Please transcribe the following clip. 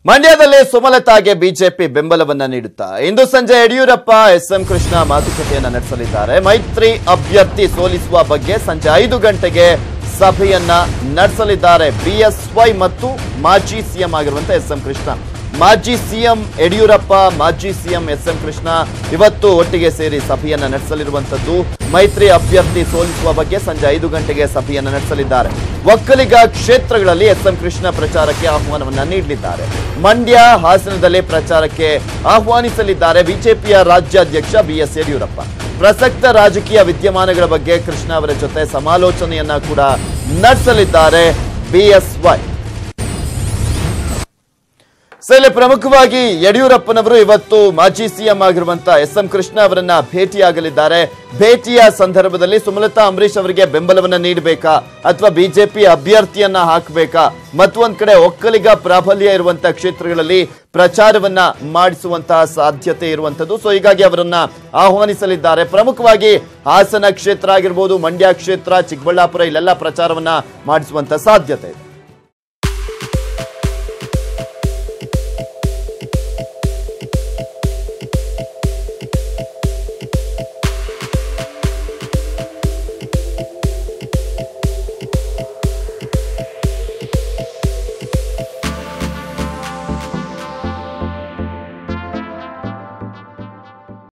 ಮಂಡ್ಯದಲ್ಲಿ ಸುಮಲತಾಗೆ ಬಿಜೆಪಿ ಬೆಂಬಲವನ್ನ ನೀಡುತ್ತಾ ಇಂದು ಸಂಜೆ ಯಡಿಯೂರಪ್ಪ ಎಸ್ಎಂ ಕೃಷ್ಣ ಮಾತುಕತೆಯನ್ನ ನಡೆಸಲಿದ್ದಾರೆ. ಮೈತ್ರಿ ಅಭ್ಯರ್ಥಿ ಸೋಲಿಸುವ ಬಗ್ಗೆ ಸಂಜೆ 5 ಗಂಟೆಗೆ ಸಭೆಯನ್ನ ನಡೆಸಲಿದ್ದಾರೆ. ಬಿಎಸ್ವೈ ಮತ್ತು ಮಾಜಿ ಸಿಎಂ ಆಗಿರುವಂತಹ ಎಸ್ಎಂ ಕೃಷ್ಣ, ಮಾಜಿ ಸಿಎಂ ಯಡಿಯೂರಪ್ಪ, ಮಾಜಿ ಸಿಎಂ ಎಸ್ಎಂ ಕೃಷ್ಣ ಇವತ್ತು ಒಟ್ಟಿಗೆ ಸೇರಿ ಸಭೆಯನ್ನ ನಡೆಸಲಿರುವಂತದ್ದು. ಮೈತ್ರಿ ಅಭ್ಯರ್ಥಿ ಸೋಲಿಸುವ ಬಗ್ಗೆ ಸಂಜೆ 5 ಗಂಟೆಗೆ ಸಭೆಯನ್ನ ನಡೆಸಲಿದ್ದಾರೆ. ಒಕ್ಕಲಿಗ ಕ್ಷೇತ್ರಗಳಲ್ಲಿ ಎಸ್ಎಂ ಕೃಷ್ಣ ಪ್ರಚಾರಕ್ಕೆ ಆಹ್ವಾನವನ್ನ ನೀಡಲಿದ್ದಾರೆ. ಮಂಡ್ಯ, ಹಾಸನದಲ್ಲಿ ಪ್ರಚಾರಕ್ಕೆ ಆಹ್ವಾನಿಸಲಿದ್ದಾರೆ ಬಿಜೆಪಿಯ ರಾಜ್ಯಾಧ್ಯಕ್ಷ ಬಿಎಸ್ ಯಡಿಯೂರಪ್ಪ. ಪ್ರಸಕ್ತ ರಾಜಕೀಯ ವಿದ್ಯಮಾನಗಳ ಬಗ್ಗೆ ಕೃಷ್ಣ ಅವರ ಜೊತೆ ಸಮಾಲೋಚನೆಯನ್ನ ಕೂಡ ನಡೆಸಲಿದ್ದಾರೆ ಬಿಎಸ್ವೈ. ಇಲ್ಲಿ ಪ್ರಮುಖವಾಗಿ ಯಡಿಯೂರಪ್ಪನವರು ಇವತ್ತು ಮಾಜಿ ಸಿಎಂ ಆಗಿರುವಂತಹ ಎಸ್ಎಂ ಕೃಷ್ಣ ಅವರನ್ನ ಭೇಟಿಯಾಗಲಿದ್ದಾರೆ. ಭೇಟಿಯ ಸಂದರ್ಭದಲ್ಲಿ ಸುಮಲತಾ ಅಂಬರೀಶ್ ಅವರಿಗೆ ಬೆಂಬಲವನ್ನ ನೀಡಬೇಕಾ ಅಥವಾ ಬಿಜೆಪಿ ಅಭ್ಯರ್ಥಿಯನ್ನ ಹಾಕಬೇಕಾ, ಮತ್ತೊಂದ್ ಕಡೆ ಒಕ್ಕಲಿಗ ಪ್ರಾಬಲ್ಯ ಇರುವಂತಹ ಕ್ಷೇತ್ರಗಳಲ್ಲಿ ಪ್ರಚಾರವನ್ನ ಮಾಡಿಸುವಂತಹ ಸಾಧ್ಯತೆ ಇರುವಂತದ್ದು. ಸೊ ಹೀಗಾಗಿ ಅವರನ್ನ ಆಹ್ವಾನಿಸಲಿದ್ದಾರೆ. ಪ್ರಮುಖವಾಗಿ ಹಾಸನ ಕ್ಷೇತ್ರ ಆಗಿರ್ಬೋದು, ಮಂಡ್ಯ ಕ್ಷೇತ್ರ, ಚಿಕ್ಕಬಳ್ಳಾಪುರ, ಇಲ್ಲೆಲ್ಲ ಪ್ರಚಾರವನ್ನ ಮಾಡಿಸುವಂತ ಸಾಧ್ಯತೆ ಇದೆ.